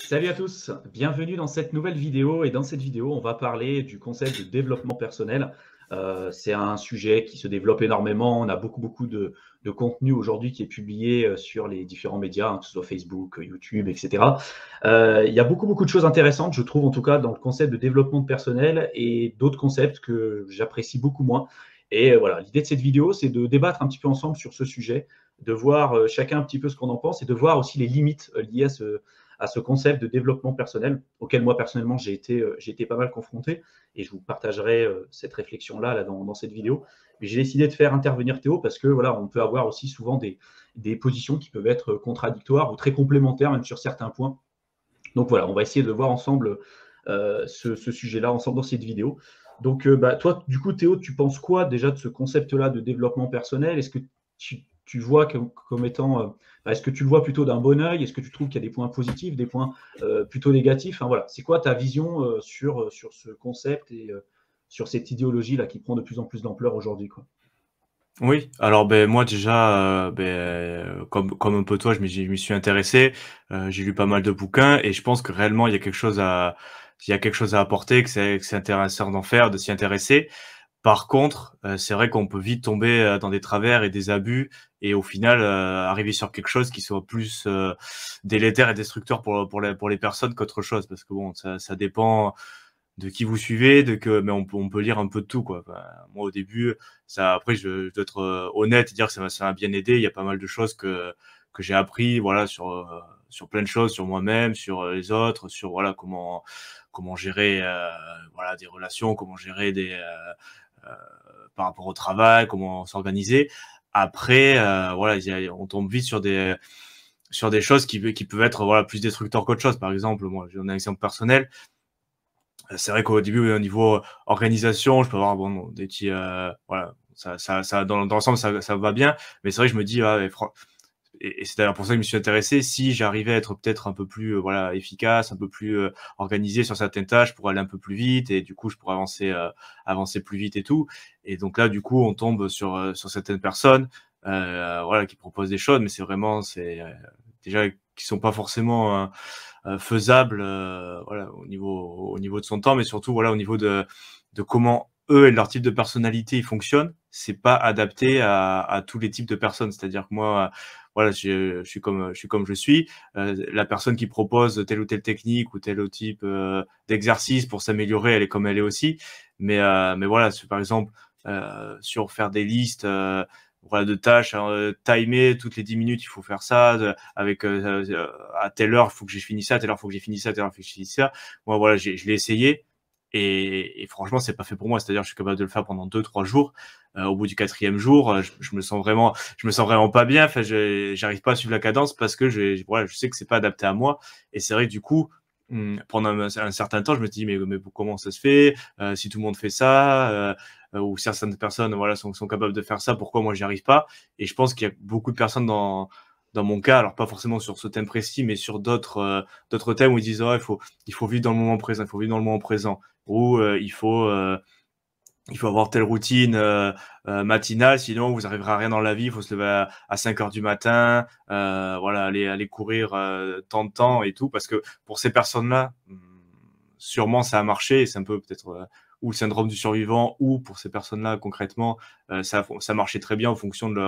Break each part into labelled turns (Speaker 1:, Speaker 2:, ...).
Speaker 1: Salut à tous, bienvenue dans cette nouvelle vidéo et dans cette vidéo on va parler du concept de développement personnel. C'est un sujet qui se développe énormément, on a beaucoup de contenu aujourd'hui qui est publié sur les différents médias, que ce soit Facebook, YouTube, etc. Il y a beaucoup de choses intéressantes, je trouve en tout cas dans le concept de développement personnel et d'autres concepts que j'apprécie beaucoup moins. Et voilà, l'idée de cette vidéo c'est de débattre un petit peu ensemble sur ce sujet, de voir chacun un petit peu ce qu'on en pense et de voir aussi les limites liées à ce concept de développement personnel auquel moi personnellement j'ai été pas mal confronté et je vous partagerai cette réflexion-là là, dans cette vidéo. Mais j'ai décidé de faire intervenir Théo parce que voilà, on peut avoir aussi souvent des positions qui peuvent être contradictoires ou très complémentaires même sur certains points. Donc voilà, on va essayer de voir ensemble ce sujet-là ensemble dans cette vidéo. Donc toi, du coup, Théo, tu penses quoi déjà de ce concept-là de développement personnel? Est-ce que tu vois comme étant, est-ce que tu le vois plutôt d'un bon œil? Est-ce que tu trouves qu'il y a des points positifs, des points plutôt négatifs? Enfin, voilà, c'est quoi ta vision sur ce concept et sur cette idéologie-là qui prend de plus en plus d'ampleur aujourd'hui, quoi?
Speaker 2: Oui, alors moi déjà, comme un peu toi, je m'y suis intéressé, j'ai lu pas mal de bouquins et je pense que réellement il y a quelque chose à apporter, que c'est intéressant d'en faire, de s'y intéresser. Par contre, c'est vrai qu'on peut vite tomber, dans des travers et des abus et au final, arriver sur quelque chose qui soit plus, délétère et destructeur pour les personnes qu'autre chose. Parce que bon, ça dépend de qui vous suivez, mais on peut lire un peu de tout, quoi. Enfin, moi, au début, après, je dois être honnête et dire que ça m'a bien aidé. Il y a pas mal de choses que j'ai appris, voilà, sur plein de choses, sur moi-même, sur les autres, sur voilà comment gérer, voilà, des relations, comment gérer euh, par rapport au travail, comment s'organiser. Après, voilà, on tombe vite sur des choses qui peuvent être voilà plus destructeurs qu'autre chose. Par exemple, moi, j'ai un exemple personnel. C'est vrai qu'au début, au niveau organisation, je peux avoir bon des petits voilà, ça dans l'ensemble ça va bien, mais c'est vrai que je me dis et c'est d'ailleurs pour ça que je me suis intéressé. Si j'arrivais à être peut-être un peu plus voilà efficace, un peu plus organisé sur certaines tâches pour aller un peu plus vite et du coup je pourrais avancer plus vite et tout. Et donc là du coup on tombe sur certaines personnes voilà qui proposent des choses, mais c'est déjà qui sont pas forcément faisable voilà au niveau de son temps, mais surtout voilà au niveau de comment eux et leur type de personnalité ils fonctionnent. C'est pas adapté à tous les types de personnes. C'est-à-dire que moi voilà je suis comme je suis. La personne qui propose telle ou telle technique ou tel autre type d'exercice pour s'améliorer, elle est comme elle est aussi. Mais voilà, par exemple sur faire des listes voilà, de tâches, timer toutes les 10 minutes, il faut faire ça, avec à telle heure, il faut que j'ai fini ça, à telle heure, il faut que j'ai fini ça, à telle heure, il faut que j'ai fini ça. Moi, voilà, je l'ai essayé et franchement, c'est pas fait pour moi. C'est-à-dire, je suis capable de le faire pendant 2-3 jours. Au bout du 4e jour, je me sens vraiment pas bien. Enfin, j'arrive pas à suivre la cadence parce que voilà, je sais que c'est pas adapté à moi. Et c'est vrai que du coup, pendant un certain temps, je me dis mais comment ça se fait si tout le monde fait ça ou certaines personnes voilà sont capables de faire ça, pourquoi moi j'y arrive pas? Et je pense qu'il y a beaucoup de personnes dans mon cas, alors pas forcément sur ce thème précis, mais sur d'autres thèmes où ils disent il faut vivre dans le moment présent, il faut vivre dans le moment présent, ou il faut avoir telle routine matinale, sinon vous arriverez à rien dans la vie. Il faut se lever à 5 heures du matin, voilà, aller courir tant de temps et tout, parce que pour ces personnes-là, sûrement ça a marché et c'est un peu peut-être ou le syndrome du survivant, ou pour ces personnes-là concrètement, ça marchait très bien en fonction de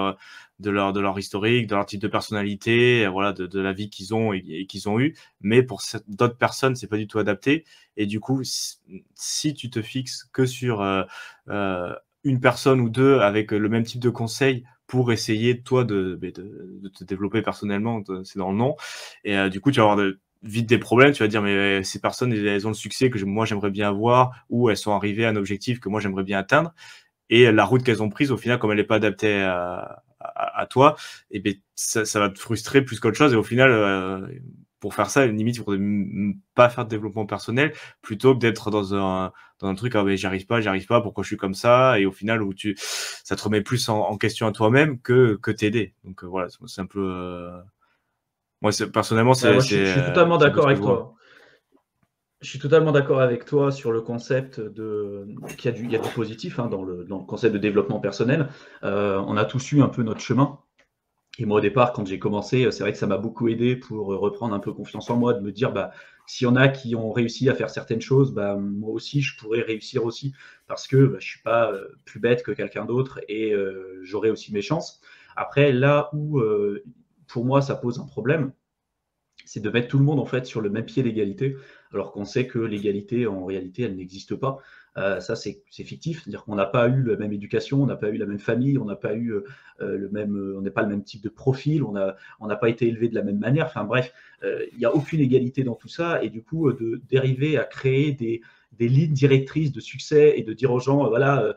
Speaker 2: leur historique, de leur type de personnalité, voilà, de la vie qu'ils ont et qu'ils ont eu. Mais pour d'autres personnes, c'est pas du tout adapté. Et du coup, si tu te fixes que sur une personne ou deux avec le même type de conseils pour essayer toi de te développer personnellement, c'est dans le nom. Et du coup, tu vas avoir vite des problèmes. Tu vas dire mais ces personnes elles ont le succès que moi j'aimerais bien avoir, ou elles sont arrivées à un objectif que moi j'aimerais bien atteindre. Et la route qu'elles ont prise au final, comme elle n'est pas adaptée à toi, et ben ça va te frustrer plus qu'autre chose. Et au final, pour faire ça, limite, il faudrait pas faire de développement personnel plutôt que d'être dans un truc, ah, mais j'y arrive pas, pourquoi je suis comme ça? Et au final, ça te remet plus en question à toi-même que t'aider. Donc voilà, c'est un peu, moi, personnellement,
Speaker 1: Ouais, moi je suis totalement
Speaker 2: c'est un peu
Speaker 1: d'accord
Speaker 2: ce que je
Speaker 1: avec
Speaker 2: vois.
Speaker 1: toi. Je suis totalement d'accord avec toi sur le concept qu'il y a du positif hein, dans le concept de développement personnel. On a tous eu un peu notre chemin. Et moi, au départ, quand j'ai commencé, c'est vrai que ça m'a beaucoup aidé pour reprendre un peu confiance en moi, de me dire, bah, s'il y en a qui ont réussi à faire certaines choses, bah, moi aussi, je pourrais réussir aussi, parce que bah, je suis pas plus bête que quelqu'un d'autre et j'aurai aussi mes chances. Après, là où pour moi ça pose un problème, c'est de mettre tout le monde en fait sur le même pied d'égalité, alors qu'on sait que l'égalité en réalité elle n'existe pas. Ça c'est fictif, c'est-à-dire qu'on n'a pas eu la même éducation, on n'a pas eu la même famille, on n'a pas eu le même, on n'est pas le même type de profil, on n'a pas été élevé de la même manière. Enfin bref, il n'y a aucune égalité dans tout ça et du coup de dériver à créer des lignes directrices de succès et de dire aux gens, voilà,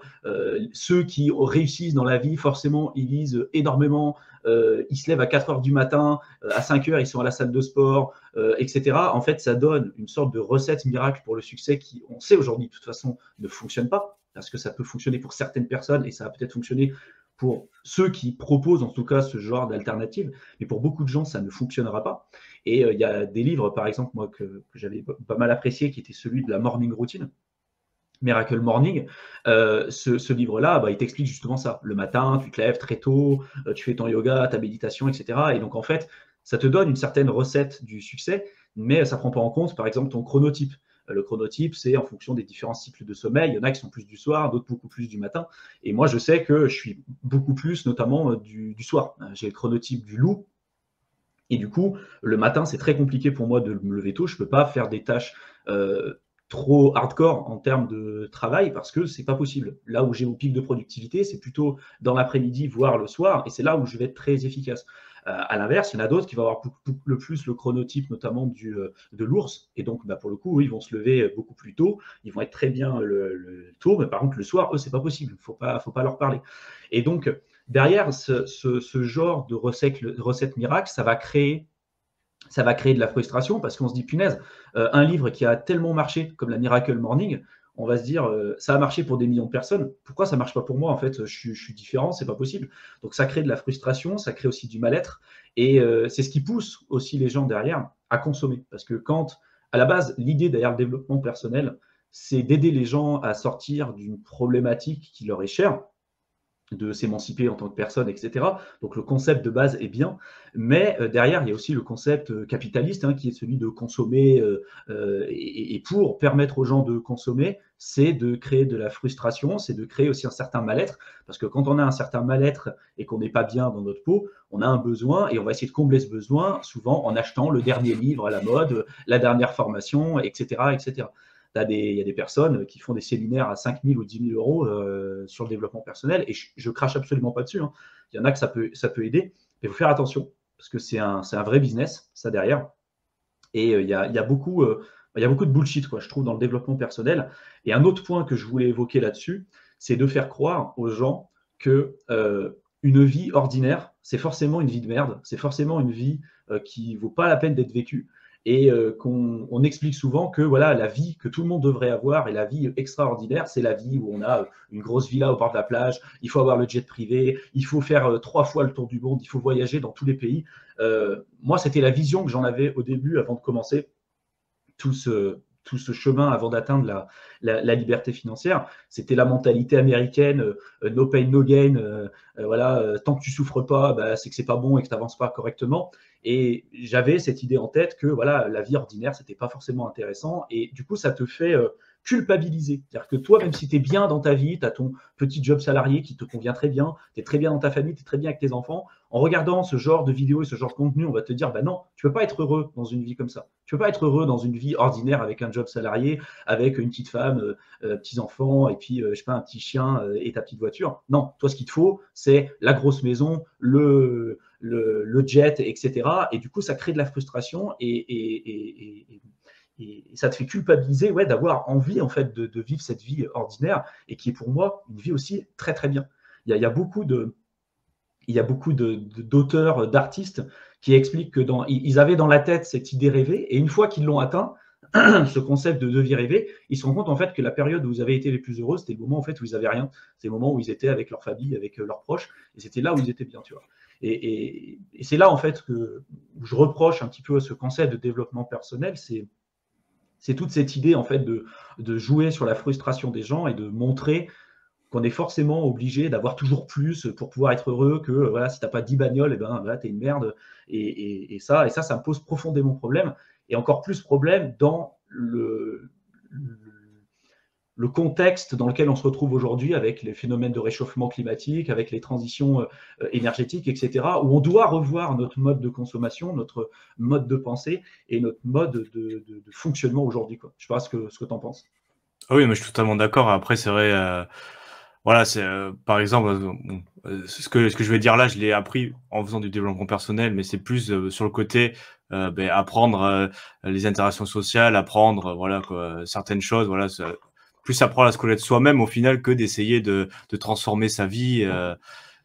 Speaker 1: ceux qui réussissent dans la vie, forcément, ils lisent énormément, ils se lèvent à 4 heures du matin, à 5 heures, ils sont à la salle de sport, etc. En fait, ça donne une sorte de recette miracle pour le succès qui, on sait aujourd'hui, de toute façon, ne fonctionne pas, parce que ça peut fonctionner pour certaines personnes et ça a peut-être fonctionné pour ceux qui proposent en tout cas ce genre d'alternative, mais pour beaucoup de gens, ça ne fonctionnera pas. Et il y a des livres, par exemple, moi, que j'avais pas mal apprécié, qui était celui de la morning routine, Miracle Morning. Ce livre-là, bah, il t'explique justement ça. Le matin, tu te lèves très tôt, tu fais ton yoga, ta méditation, etc. Et donc, en fait, ça te donne une certaine recette du succès, mais ça ne prend pas en compte, par exemple, ton chronotype. Le chronotype, c'est en fonction des différents cycles de sommeil. Il y en a qui sont plus du soir, d'autres beaucoup plus du matin. Et moi, je sais que je suis beaucoup plus, notamment, du soir. J'ai le chronotype du loup. Et du coup, le matin, c'est très compliqué pour moi de me lever tôt. Je ne peux pas faire des tâches trop hardcore en termes de travail parce que c'est pas possible. Là où j'ai mon pic de productivité, c'est plutôt dans l'après-midi, voire le soir, et c'est là où je vais être très efficace. À l'inverse, il y en a d'autres qui vont avoir le plus le chronotype, notamment de l'ours, et donc bah, pour le coup, eux, ils vont se lever beaucoup plus tôt, ils vont être très bien le tôt, mais par contre, le soir, eux, c'est pas possible, faut pas leur parler. Et donc, derrière ce genre de recette miracle, ça va créer de la frustration parce qu'on se dit, punaise, un livre qui a tellement marché comme la Miracle Morning, on va se dire, ça a marché pour des millions de personnes, pourquoi ça ne marche pas pour moi? En fait, je suis différent, c'est pas possible. Donc ça crée de la frustration, ça crée aussi du mal-être, et c'est ce qui pousse aussi les gens derrière à consommer. Parce que quand, à la base, l'idée derrière le développement personnel, c'est d'aider les gens à sortir d'une problématique qui leur est chère, de s'émanciper en tant que personne, etc. Donc le concept de base est bien, mais derrière, il y a aussi le concept capitaliste, qui est celui de consommer, et pour permettre aux gens de consommer, c'est de créer de la frustration, c'est de créer aussi un certain mal-être, parce que quand on a un certain mal-être et qu'on n'est pas bien dans notre peau, on a un besoin et on va essayer de combler ce besoin, souvent en achetant le dernier livre à la mode, la dernière formation, etc. etc. Il y a des personnes qui font des séminaires à 5 000 ou 10 000 euros sur le développement personnel, et je crache absolument pas dessus. Il y en a que ça peut aider, mais il faut faire attention, parce que c'est un vrai business, ça derrière. Et il y a beaucoup de bullshit, quoi, je trouve, dans le développement personnel. Et un autre point que je voulais évoquer là-dessus, c'est de faire croire aux gens que une vie ordinaire, c'est forcément une vie de merde, c'est forcément une vie qui vaut pas la peine d'être vécue. Et qu'on explique souvent que voilà, la vie que tout le monde devrait avoir et la vie extraordinaire, c'est la vie où on a une grosse villa au bord de la plage, il faut avoir le jet privé, il faut faire 3 fois le tour du monde, il faut voyager dans tous les pays. Moi, c'était la vision que j'en avais au début avant de commencer tout ce chemin avant d'atteindre la liberté financière. C'était la mentalité américaine, no pain, no gain. Voilà, tant que tu souffres pas, bah, c'est que c'est pas bon et que tu n'avances pas correctement. Et j'avais cette idée en tête que voilà, la vie ordinaire, c'était pas forcément intéressant. Et du coup, ça te fait culpabiliser. C'est-à-dire que toi, même si tu es bien dans ta vie, tu as ton petit job salarié qui te convient très bien, tu es très bien dans ta famille, tu es très bien avec tes enfants, en regardant ce genre de vidéos et ce genre de contenu, on va te dire, bah non, tu peux pas être heureux dans une vie comme ça. Tu peux pas être heureux dans une vie ordinaire avec un job salarié, avec une petite femme, petits-enfants, et puis, je sais pas, un petit chien et ta petite voiture. Non, toi, ce qu'il te faut, c'est la grosse maison, le jet, etc. Et du coup, ça crée de la frustration et ça te fait culpabiliser, ouais, d'avoir envie en fait de vivre cette vie ordinaire et qui est pour moi une vie aussi très très bien. Il y a beaucoup d'auteurs, d'artistes qui expliquent que ils avaient dans la tête cette idée rêvée, et une fois qu'ils l'ont atteint, ce concept de vie rêvée, ils se rendent compte en fait que la période où ils avaient été les plus heureux, c'était le moment en fait où ils n'avaient rien. C'est le moment où ils étaient avec leur famille, avec leurs proches, et c'était là où ils étaient bien, tu vois. Et c'est là en fait que je reproche un petit peu à ce concept de développement personnel, c'est toute cette idée en fait de jouer sur la frustration des gens et de montrer qu'on est forcément obligé d'avoir toujours plus pour pouvoir être heureux, que voilà, si tu n'as pas 10 bagnoles, eh ben, voilà, tu es une merde. Et ça me pose profondément problème. Et encore plus problème dans le contexte dans lequel on se retrouve aujourd'hui avec les phénomènes de réchauffement climatique, avec les transitions énergétiques, etc., où on doit revoir notre mode de consommation, notre mode de pensée et notre mode de fonctionnement aujourd'hui. Je ne sais pas ce que tu en penses.
Speaker 2: Ah oui, mais je suis totalement d'accord. Après, c'est vrai, voilà, c'est par exemple, bon, ce que je vais dire là, je l'ai appris en faisant du développement personnel, mais c'est plus sur le côté apprendre les interactions sociales, apprendre voilà quoi, certaines choses, voilà, plus apprendre à se connaître soi-même au final que d'essayer de transformer sa vie.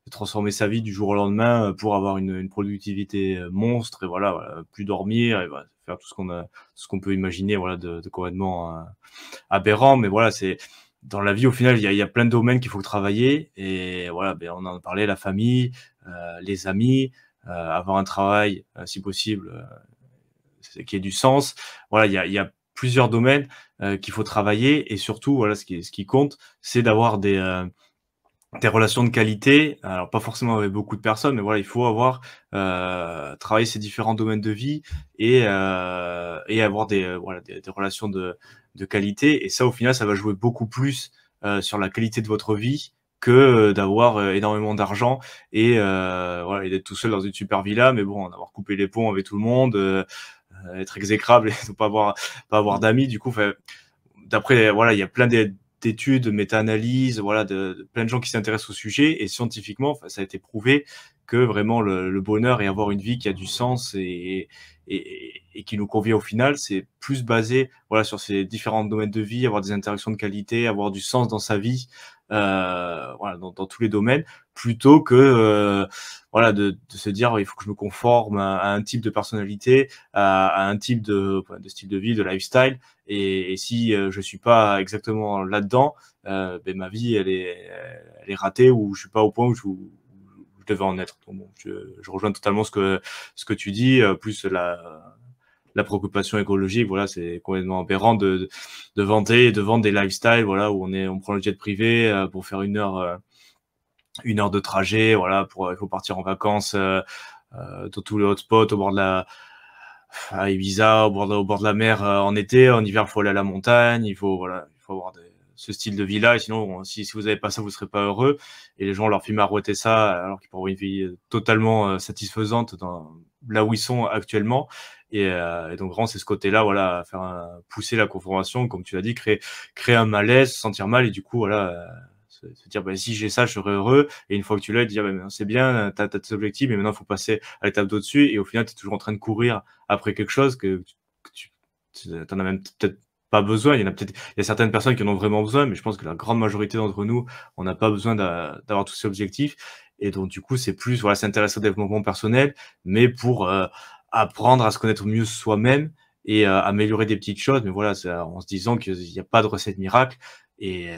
Speaker 2: De transformer sa vie du jour au lendemain pour avoir une productivité monstre et voilà, plus dormir et voilà, faire tout ce qu'on peut imaginer voilà de complètement aberrant. Mais voilà, c'est dans la vie au final il y a plein de domaines qu'il faut travailler et voilà, on en parlait, la famille, les amis, avoir un travail si possible qui ait du sens. Voilà, il y a plusieurs domaines qu'il faut travailler et surtout voilà ce qui compte, c'est d'avoir des relations de qualité, alors pas forcément avec beaucoup de personnes, mais voilà, il faut avoir travaillé ces différents domaines de vie et avoir voilà, des relations de qualité. Et ça, au final, ça va jouer beaucoup plus sur la qualité de votre vie que d'avoir énormément d'argent et voilà, et d'être tout seul dans une super villa, mais bon, d'avoir coupé les ponts avec tout le monde, être exécrable et ne pas avoir d'amis. Du coup, d'après, voilà, il y a plein d'études, de méta-analyses, voilà, de plein de gens qui s'intéressent au sujet et scientifiquement, ça a été prouvé que vraiment le bonheur et avoir une vie qui a du sens et qui nous convient au final, c'est plus basé voilà sur ces différents domaines de vie, avoir des interactions de qualité, avoir du sens dans sa vie, voilà, dans tous les domaines, plutôt que voilà de se dire il faut que je me conforme à un type de personnalité, à un type de style de vie, de lifestyle. Et si je suis pas exactement là-dedans, ma vie elle est ratée ou je suis pas au point où je devais en être. Donc, bon, je rejoins totalement ce que tu dis, plus la préoccupation écologique, voilà, c'est complètement aberrant de vendre des lifestyles, voilà, où on prend le jet privé pour faire une heure de trajet, voilà, il faut partir en vacances dans tous les hotspots au bord de à Ibiza, au bord de la mer en été. En hiver, il faut aller à la montagne. Il faut avoir ce style de vie-là. Et sinon, si vous n'avez pas ça, vous serez pas heureux. Et les gens leur filment miroiter ça alors qu'ils pourraient avoir une vie totalement satisfaisante là où ils sont actuellement. Et donc, vraiment, c'est ce côté-là, voilà, pousser la conformation, comme tu l'as dit, créer un malaise, se sentir mal. Et du coup, voilà, se dire si j'ai ça je serai heureux, et une fois que tu l'as dire c'est bien, t'as tes objectifs mais maintenant il faut passer à l'étape d'au-dessus, et au final tu es toujours en train de courir après quelque chose que tu t'en as même peut-être pas besoin. Il y a certaines personnes qui en ont vraiment besoin, mais je pense que la grande majorité d'entre nous on n'a pas besoin d'avoir tous ces objectifs. Et donc du coup c'est plus voilà, s'intéresser au développement personnel, mais pour apprendre à se connaître mieux soi-même et améliorer des petites choses, mais voilà, en se disant qu'il n'y a pas de recette miracle et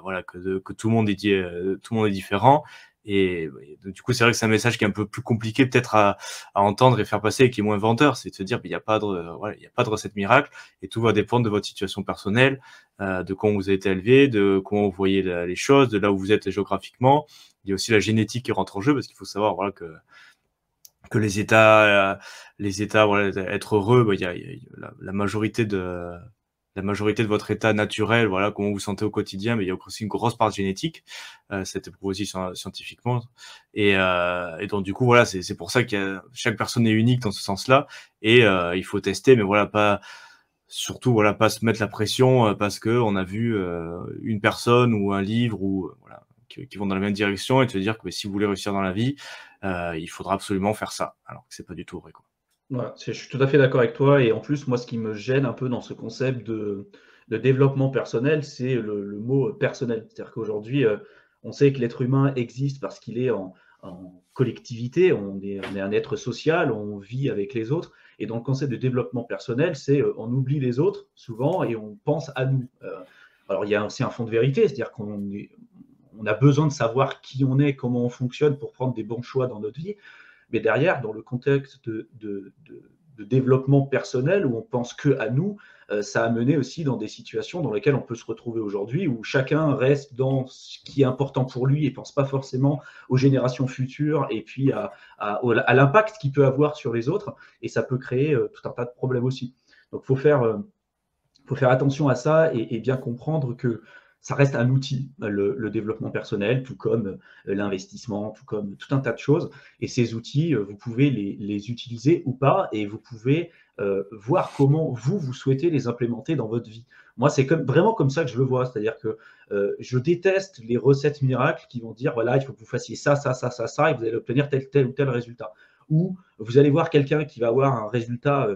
Speaker 2: voilà que tout le monde est différent. Et donc, du coup c'est vrai que c'est un message qui est un peu plus compliqué peut-être à entendre et faire passer, et qui est moins vendeur, c'est de se dire il n'y a pas de voilà, il y a pas de recette miracle et tout va dépendre de votre situation personnelle, de comment vous avez été élevé, de comment vous voyez les choses, de là où vous êtes géographiquement. Il y a aussi la génétique qui rentre en jeu, parce qu'il faut savoir voilà que les états voilà, être heureux, il y a la majorité de votre état naturel, voilà, comment vous vous sentez au quotidien, mais il y a aussi une grosse part de génétique, c'était prouvé aussi scientifiquement. Et donc du coup voilà, c'est pour ça que chaque personne est unique dans ce sens-là, et il faut tester, mais voilà, surtout voilà, pas se mettre la pression parce que on a vu une personne ou un livre ou voilà qui vont dans la même direction, et de se dire que si vous voulez réussir dans la vie, il faudra absolument faire ça, alors que c'est pas du tout vrai, quoi.
Speaker 1: Voilà, je suis tout à fait d'accord avec toi. Et en plus, moi, ce qui me gêne un peu dans ce concept de développement personnel, c'est le mot personnel. C'est-à-dire qu'aujourd'hui, on sait que l'être humain existe parce qu'il est en collectivité, on est un être social, on vit avec les autres. Et dans le concept de développement personnel, c'est on oublie les autres souvent et on pense à nous. Alors, il y a aussi un fond de vérité, c'est-à-dire on a besoin de savoir qui on est, comment on fonctionne pour prendre des bons choix dans notre vie. Mais derrière, dans le contexte de de développement personnel où on pense que à nous, ça a mené aussi dans des situations dans lesquelles on peut se retrouver aujourd'hui, où chacun reste dans ce qui est important pour lui et pense pas forcément aux générations futures et puis à l'impact qu'il peut avoir sur les autres. Et ça peut créer tout un tas de problèmes aussi. Donc, faut faire attention à ça et bien comprendre que ça reste un outil, le développement personnel, tout comme l'investissement, tout comme tout un tas de choses. Et ces outils, vous pouvez les utiliser ou pas, et vous pouvez voir comment vous souhaitez les implémenter dans votre vie. Moi, c'est vraiment comme ça que je le vois. C'est-à-dire que je déteste les recettes miracles qui vont dire, voilà, il faut que vous fassiez ça, ça, ça, ça, ça, et vous allez obtenir tel ou tel résultat. Ou vous allez voir quelqu'un qui va avoir un résultat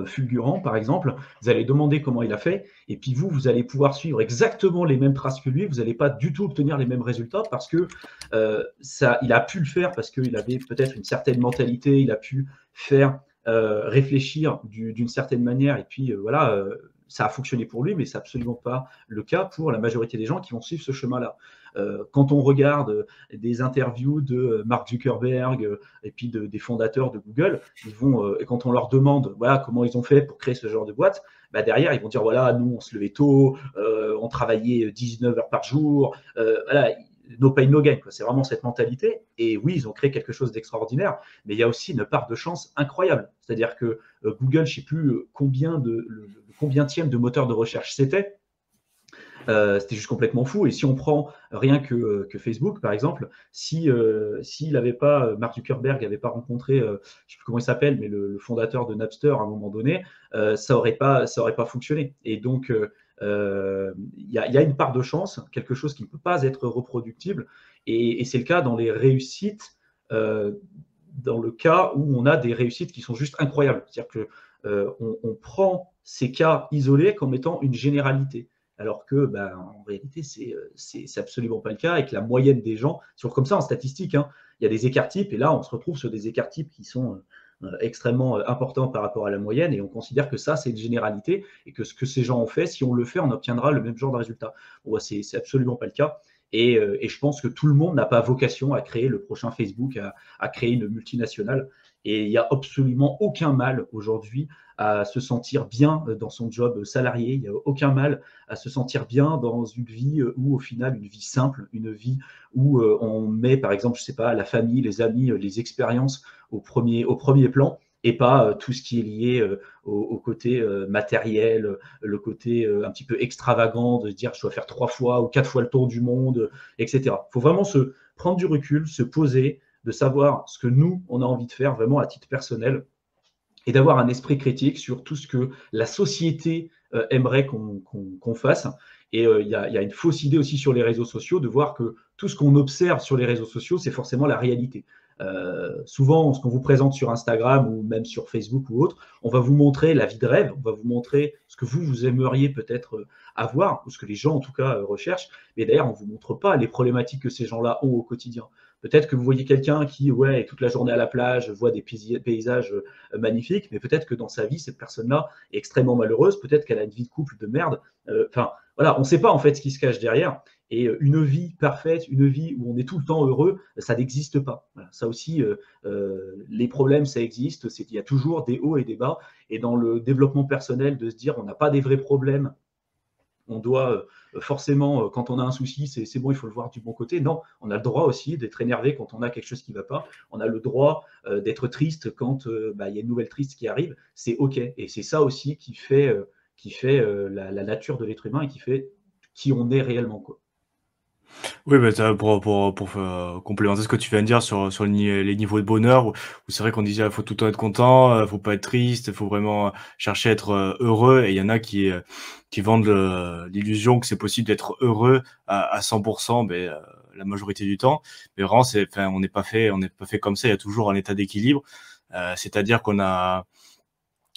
Speaker 1: fulgurant, par exemple, vous allez demander comment il a fait, et puis vous allez pouvoir suivre exactement les mêmes traces que lui, vous n'allez pas du tout obtenir les mêmes résultats parce que il a pu le faire, parce qu'il avait peut-être une certaine mentalité, il a pu faire réfléchir d'une certaine manière, et puis voilà, ça a fonctionné pour lui, mais c'est absolument pas le cas pour la majorité des gens qui vont suivre ce chemin-là. Quand on regarde des interviews de Mark Zuckerberg et puis des fondateurs de Google, et quand on leur demande voilà, comment ils ont fait pour créer ce genre de boîte, bah derrière, ils vont dire voilà, nous, on se levait tôt, on travaillait 19 heures par jour, voilà, no pain, no gain. C'est vraiment cette mentalité. Et oui, ils ont créé quelque chose d'extraordinaire, mais il y a aussi une part de chance incroyable. C'est-à-dire que Google, je ne sais plus combienième de moteur de recherche c'était. C'était juste complètement fou. Et si on prend rien que Facebook, par exemple, s'il n'avait pas, Mark Zuckerberg n'avait pas rencontré, je ne sais plus comment il s'appelle, mais le fondateur de Napster à un moment donné, ça aurait pas fonctionné. Et donc, il y a une part de chance, quelque chose qui ne peut pas être reproductible. Et c'est le cas dans les réussites, dans le cas où on a des réussites qui sont juste incroyables. C'est-à-dire qu'on prend ces cas isolés comme étant une généralité. Alors que, en réalité, c'est absolument pas le cas, et que la moyenne des gens, sur comme ça en statistique, hein, il y a des écarts-types, et là, on se retrouve sur des écarts-types qui sont extrêmement importants par rapport à la moyenne, et on considère que ça, c'est une généralité, et que ce que ces gens ont fait, si on le fait, on obtiendra le même genre de résultat. Bon, c'est absolument pas le cas. Et je pense que tout le monde n'a pas vocation à créer le prochain Facebook, à créer une multinationale. Et il n'y a absolument aucun mal aujourd'hui à se sentir bien dans son job salarié. Il n'y a aucun mal à se sentir bien dans une vie où, au final, une vie simple, une vie où on met, par exemple, je sais pas, la famille, les amis, les expériences au premier plan, et pas tout ce qui est lié au côté matériel, le côté un petit peu extravagant de se dire je dois faire 3 fois ou 4 fois le tour du monde, etc. Il faut vraiment se prendre du recul, se poser, de savoir ce que nous, on a envie de faire vraiment à titre personnel, et d'avoir un esprit critique sur tout ce que la société aimerait qu'on fasse. Et il y a une fausse idée aussi sur les réseaux sociaux, de voir que tout ce qu'on observe sur les réseaux sociaux, c'est forcément la réalité. Souvent, ce qu'on vous présente sur Instagram ou même sur Facebook ou autre, on va vous montrer la vie de rêve, on va vous montrer ce que vous aimeriez peut-être avoir, ou ce que les gens en tout cas recherchent, mais d'ailleurs, on ne vous montre pas les problématiques que ces gens-là ont au quotidien. Peut-être que vous voyez quelqu'un qui est toute la journée à la plage, voit des paysages magnifiques, mais peut-être que dans sa vie, cette personne-là est extrêmement malheureuse, peut-être qu'elle a une vie de couple de merde. Enfin, voilà, on ne sait pas en fait ce qui se cache derrière. Et une vie parfaite, une vie où on est tout le temps heureux, ça n'existe pas. Voilà, ça aussi, les problèmes, ça existe. Il y a toujours des hauts et des bas. Et dans le développement personnel, de se dire on n'a pas des vrais problèmes, on doit forcément, quand on a un souci, c'est bon, il faut le voir du bon côté. Non, on a le droit aussi d'être énervé quand on a quelque chose qui ne va pas. On a le droit d'être triste quand il y a une nouvelle triste qui arrive. C'est OK. Et c'est ça aussi qui fait la nature de l'être humain et qui fait qui on est réellement, quoi.
Speaker 2: Oui, pour complémenter ce que tu viens de dire sur les niveaux de bonheur, où c'est vrai qu'on disait: «Il faut tout le temps être content, faut pas être triste, il faut vraiment chercher à être, heureux», et il y en a qui vendent l'illusion que c'est possible d'être heureux à 100 la majorité du temps. Mais vraiment, on n'est pas fait comme ça, il y a toujours un état d'équilibre. C'est-à-dire qu'on a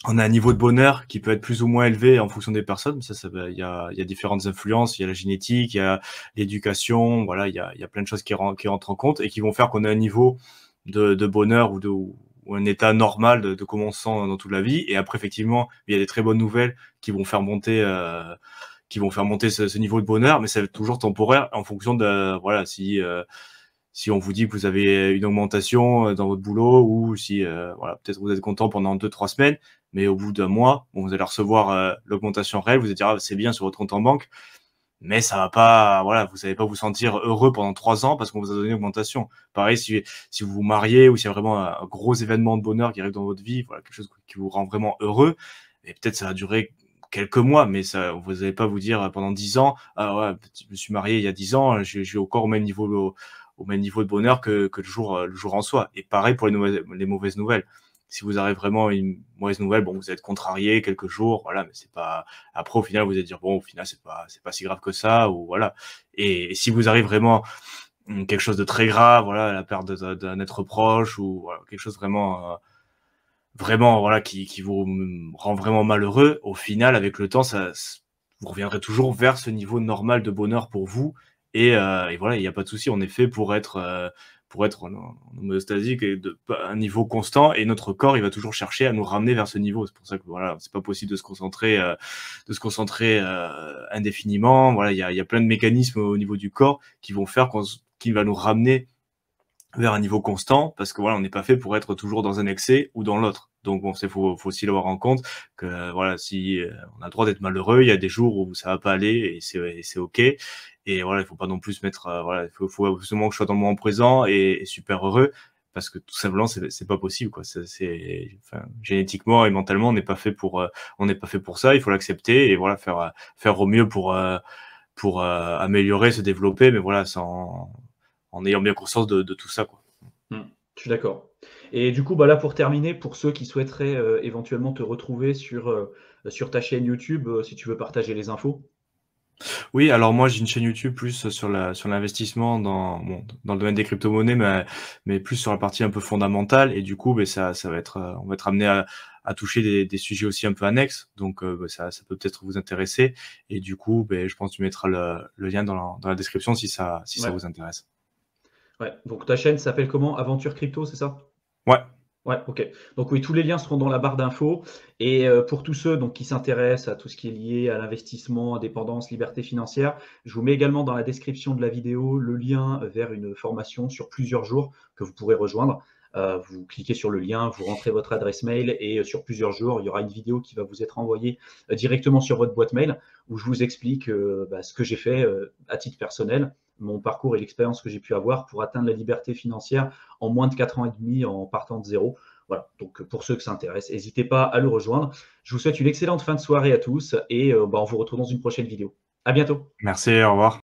Speaker 2: un niveau de bonheur qui peut être plus ou moins élevé en fonction des personnes. Il y a différentes influences, il y a la génétique, il y a l'éducation, voilà, il y a plein de choses qui rentrent en compte et qui vont faire qu'on a un niveau de bonheur ou un état normal de comment on se sent dans toute la vie. Et après, effectivement, il y a des très bonnes nouvelles qui vont faire monter ce niveau de bonheur, mais ça va être toujours temporaire en fonction de, voilà, si si on vous dit que vous avez une augmentation dans votre boulot, ou si voilà, peut-être vous êtes content pendant 2-3 semaines, mais au bout d'un mois, bon, vous allez recevoir l'augmentation réelle, vous allez dire ah, c'est bien sur votre compte en banque, mais ça va pas, voilà, vous allez pas vous sentir heureux pendant 3 ans parce qu'on vous a donné une augmentation. Pareil, si vous vous mariez ou s'il y a vraiment un gros événement de bonheur qui arrive dans votre vie, voilà, quelque chose qui vous rend vraiment heureux, et peut-être ça va durer quelques mois, mais ça, vous n'allez pas vous dire pendant 10 ans, ah ouais, je me suis marié il y a 10 ans, je suis encore au même niveau de bonheur que le jour en soi. Et pareil pour les mauvaises nouvelles. Si vous avez vraiment une mauvaise nouvelle, bon, vous êtes contrarié quelques jours, voilà, mais c'est pas, après, au final, vous allez dire, bon, au final, c'est pas si grave que ça, ou voilà. Et si vous arrive vraiment quelque chose de très grave, voilà, la perte d'un être proche, ou voilà, quelque chose vraiment, voilà, qui vous rend vraiment malheureux, au final, avec le temps, vous reviendrez toujours vers ce niveau normal de bonheur pour vous. Et voilà, il n'y a pas de souci. On est fait pour être en homéostasie et un niveau constant. Et notre corps, il va toujours chercher à nous ramener vers ce niveau. C'est pour ça que voilà, c'est pas possible de se concentrer indéfiniment. Voilà, il y a plein de mécanismes au niveau du corps qui vont faire qu'il va nous ramener vers un niveau constant, parce que voilà, on n'est pas fait pour être toujours dans un excès ou dans l'autre. Donc bon, faut aussi l'avoir en compte que voilà, si on a le droit d'être malheureux, il y a des jours où ça va pas aller, et c'est ok. Et voilà, il faut pas non plus se mettre voilà, il faut absolument que je sois dans le moment présent et super heureux, parce que tout simplement c'est pas possible, quoi. Enfin, génétiquement et mentalement, on n'est pas fait pour ça. Il faut l'accepter et voilà, faire au mieux pour améliorer, se développer, mais voilà, en ayant bien conscience de tout ça, quoi.
Speaker 1: Je suis d'accord. Et du coup, bah, là, pour terminer, pour ceux qui souhaiteraient, éventuellement te retrouver sur ta chaîne YouTube, si tu veux partager les infos?
Speaker 2: Oui, alors moi j'ai une chaîne YouTube plus sur l'investissement dans le domaine des crypto-monnaies, mais plus sur la partie un peu fondamentale, et du coup, ça va être, on va être amené à toucher des sujets aussi un peu annexes, donc ça peut peut-être vous intéresser, et du coup, je pense que tu mettras le lien dans la description si ça
Speaker 1: Ouais.
Speaker 2: vous intéresse.
Speaker 1: Ouais, donc ta chaîne s'appelle comment? Aventure Crypto, c'est ça?
Speaker 2: Ouais.
Speaker 1: Ouais, OK. Donc oui, tous les liens seront dans la barre d'infos, et pour tous ceux donc qui s'intéressent à tout ce qui est lié à l'investissement, indépendance, liberté financière, je vous mets également dans la description de la vidéo le lien vers une formation sur plusieurs jours que vous pourrez rejoindre. Vous cliquez sur le lien, vous rentrez votre adresse mail, et sur plusieurs jours, il y aura une vidéo qui va vous être envoyée directement sur votre boîte mail, où je vous explique ce que j'ai fait à titre personnel, mon parcours et l'expérience que j'ai pu avoir pour atteindre la liberté financière en moins de 4 ans et demi, en partant de zéro. Voilà, donc pour ceux que ça intéresse, n'hésitez pas à le rejoindre. Je vous souhaite une excellente fin de soirée à tous, et on vous retrouve dans une prochaine vidéo. À bientôt.
Speaker 2: Merci, au revoir.